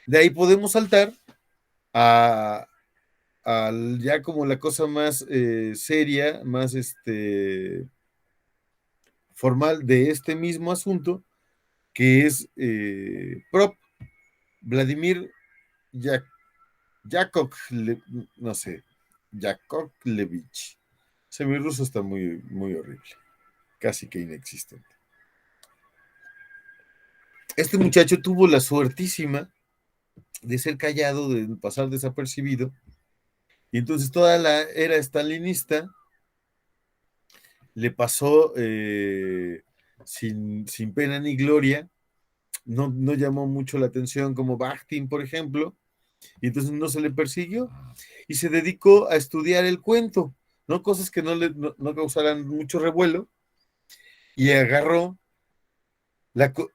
De ahí podemos saltar a, ya como la cosa más seria, más formal de este mismo asunto, que es Prop, Vladimir Jak Yakov, no sé, Yakovlevich. Mi ruso está muy, muy horrible, casi que inexistente. Este muchacho tuvo la suertísima de ser callado, de pasar desapercibido, y entonces toda la era stalinista le pasó sin pena ni gloria. No llamó mucho la atención como Bakhtin, por ejemplo, y entonces no se le persiguió y se dedicó a estudiar el cuento, ¿no? Cosas que no causaran mucho revuelo, y agarró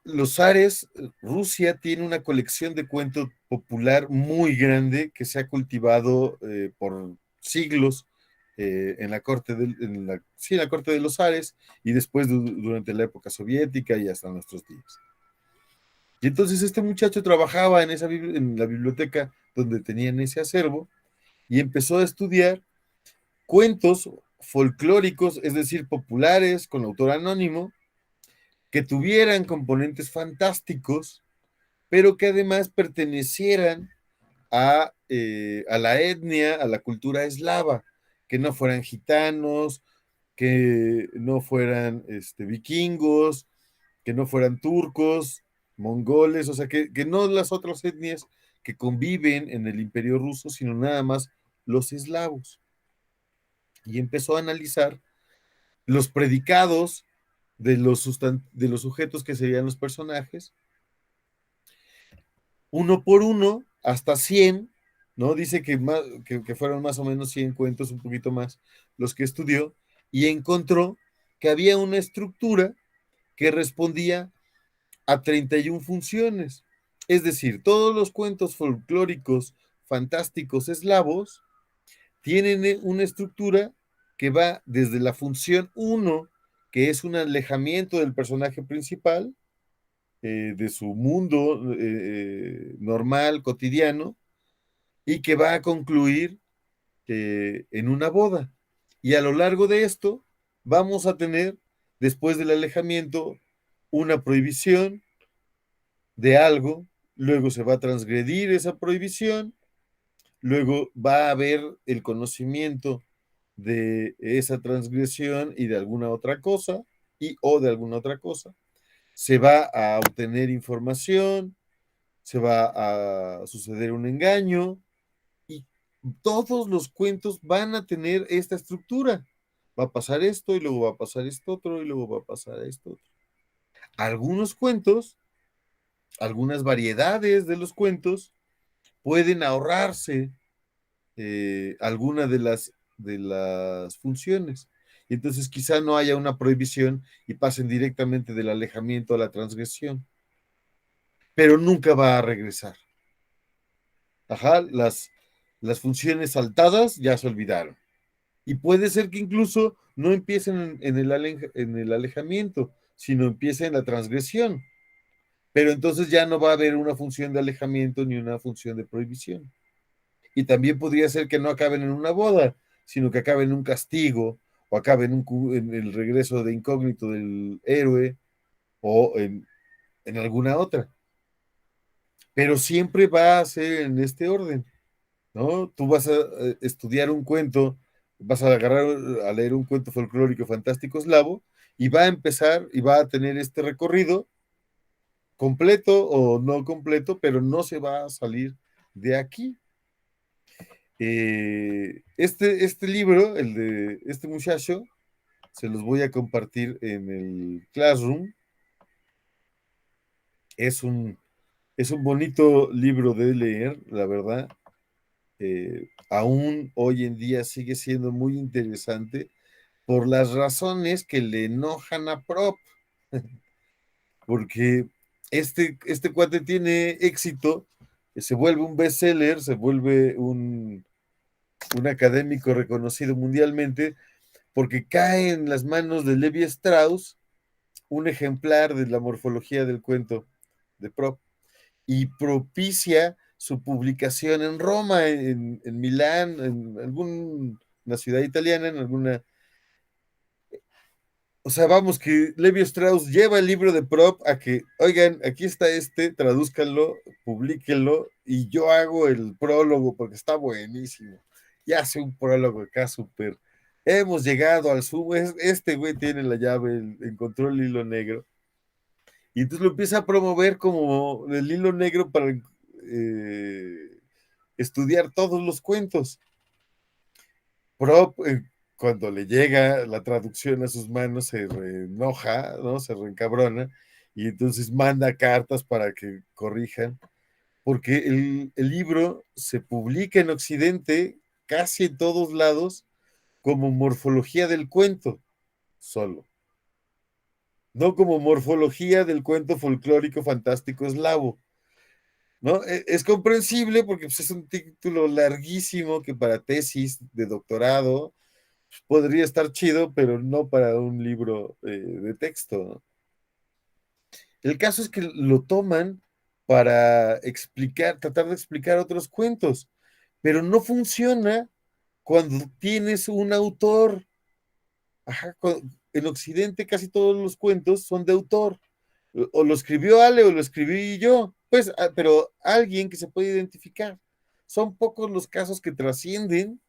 los zares. Rusia tiene una colección de cuento popular muy grande que se ha cultivado por siglos en la corte sí, en la corte de los zares, y después durante la época soviética y hasta nuestros días. Y entonces este muchacho trabajaba en la biblioteca donde tenían ese acervo, y empezó a estudiar cuentos folclóricos, es decir, populares, con autor anónimo, que tuvieran componentes fantásticos, pero que además pertenecieran a la etnia, a la cultura eslava, que no fueran gitanos, que no fueran vikingos, que no fueran turcos, mongoles, o sea, que no las otras etnias que conviven en el imperio ruso, sino nada más los eslavos. Y empezó a analizar los predicados de los sujetos que serían los personajes, uno por uno, hasta 100, ¿no? Dice que fueron más o menos 100 cuentos, un poquito más, los que estudió, y encontró que había una estructura que respondía a 31 funciones. Es decir, todos los cuentos folclóricos fantásticos eslavos tienen una estructura que va desde la función uno, que es un alejamiento del personaje principal, de su mundo normal, cotidiano, y que va a concluir en una boda. Y a lo largo de esto vamos a tener, después del alejamiento, una prohibición de algo, luego se va a transgredir esa prohibición, luego va a haber el conocimiento de esa transgresión y de alguna otra cosa, y o de alguna otra cosa, se va a obtener información, se va a suceder un engaño, y todos los cuentos van a tener esta estructura. Va a pasar esto y luego va a pasar esto otro y luego va a pasar esto otro. Algunos cuentos, algunas variedades de los cuentos pueden ahorrarse alguna de las funciones. Y entonces quizá no haya una prohibición y pasen directamente del alejamiento a la transgresión, pero nunca va a regresar. Ajá, las funciones saltadas ya se olvidaron. Y puede ser que incluso no empiecen en el alejamiento, sino empiecen en la transgresión. Pero entonces ya no va a haber una función de alejamiento ni una función de prohibición. Y también podría ser que no acaben en una boda, sino que acaben en un castigo, o acaben en el regreso de incógnito del héroe, o en alguna otra. Pero siempre va a ser en este orden, ¿no? Tú vas a estudiar un cuento, vas a agarrar a leer un cuento folclórico fantástico eslavo, y va a empezar y va a tener este recorrido completo o no completo, pero no se va a salir de aquí. Este libro, el de este muchacho, se los voy a compartir en el Classroom. Es un, es un bonito libro de leer, la verdad. Aún hoy en día sigue siendo muy interesante por las razones que le enojan a Prop, porque este cuate tiene éxito, se vuelve un bestseller, se vuelve un académico reconocido mundialmente, porque cae en las manos de Levi Strauss un ejemplar de la morfología del cuento de Prop. y propicia su publicación en Roma, en Milán, en alguna ciudad italiana, en alguna. O sea, vamos, que Levi Strauss lleva el libro de Prop a que, oigan, aquí está tradúzcanlo, publíquenlo, y yo hago el prólogo porque está buenísimo. Y hace un prólogo acá súper. Hemos llegado al sumo. Este güey tiene la llave, encontró el hilo negro. Y entonces lo empieza a promover como el hilo negro para estudiar todos los cuentos. Prop, cuando le llega la traducción a sus manos, se enoja, ¿no? Se reencabrona y entonces manda cartas para que corrijan, porque el libro se publica en Occidente casi en todos lados como morfología del cuento, solo, no como morfología del cuento folclórico fantástico eslavo. ¿No? Es comprensible porque pues, es un título larguísimo que para tesis de doctorado podría estar chido, pero no para un libro de texto, ¿no? El caso es que lo toman para explicar, tratar de explicar otros cuentos, pero no funciona cuando tienes un autor. Ajá, en Occidente casi todos los cuentos son de autor. O lo escribió Ale o lo escribí yo, pues, pero alguien que se puede identificar. Son pocos los casos que trascienden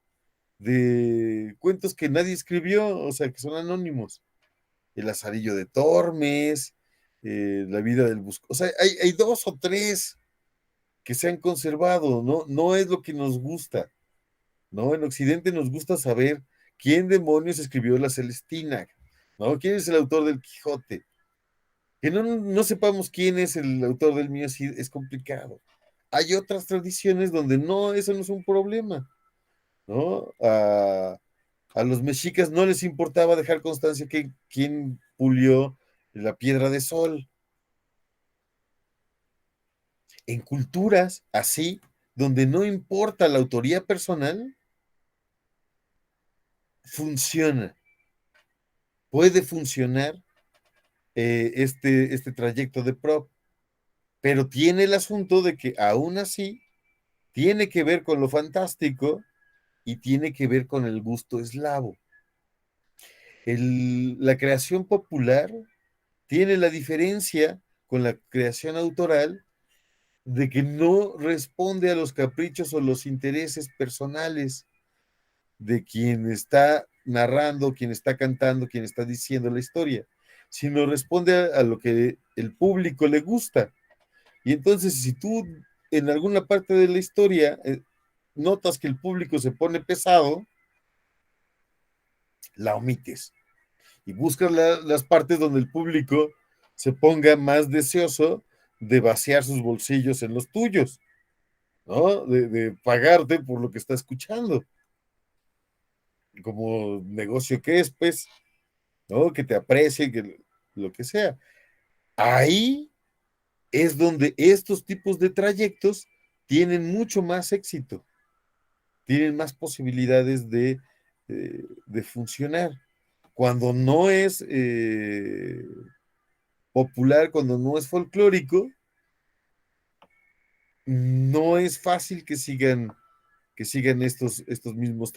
de cuentos que nadie escribió, o sea, que son anónimos. El Lazarillo de Tormes, La vida del busco. O sea, hay dos o tres que se han conservado, ¿no? No es lo que nos gusta, ¿no? En Occidente nos gusta saber quién demonios escribió La Celestina, ¿no? ¿Quién es el autor del Quijote? Que no sepamos quién es el autor del mío sí es complicado. Hay otras tradiciones donde no, eso no es un problema, ¿no? A los mexicas no les importaba dejar constancia que quién pulió la piedra de sol. En culturas así, donde no importa la autoría personal, funciona, puede funcionar este trayecto de prop, pero tiene el asunto de que aún así tiene que ver con lo fantástico y tiene que ver con el gusto eslavo. La creación popular tiene la diferencia con la creación autoral de que no responde a los caprichos o los intereses personales de quien está narrando, quien está cantando, quien está diciendo la historia, sino responde a lo que el público le gusta. Y entonces, si tú en alguna parte de la historia notas que el público se pone pesado, la omites y buscas las partes donde el público se ponga más deseoso de vaciar sus bolsillos en los tuyos, ¿no? De pagarte por lo que está escuchando, como negocio que es, pues, ¿no? Que te aprecie, que lo que sea. Ahí es donde estos tipos de trayectos tienen mucho más éxito, tienen más posibilidades de funcionar. Cuando no es popular, cuando no es folclórico, no es fácil que sigan estos mismos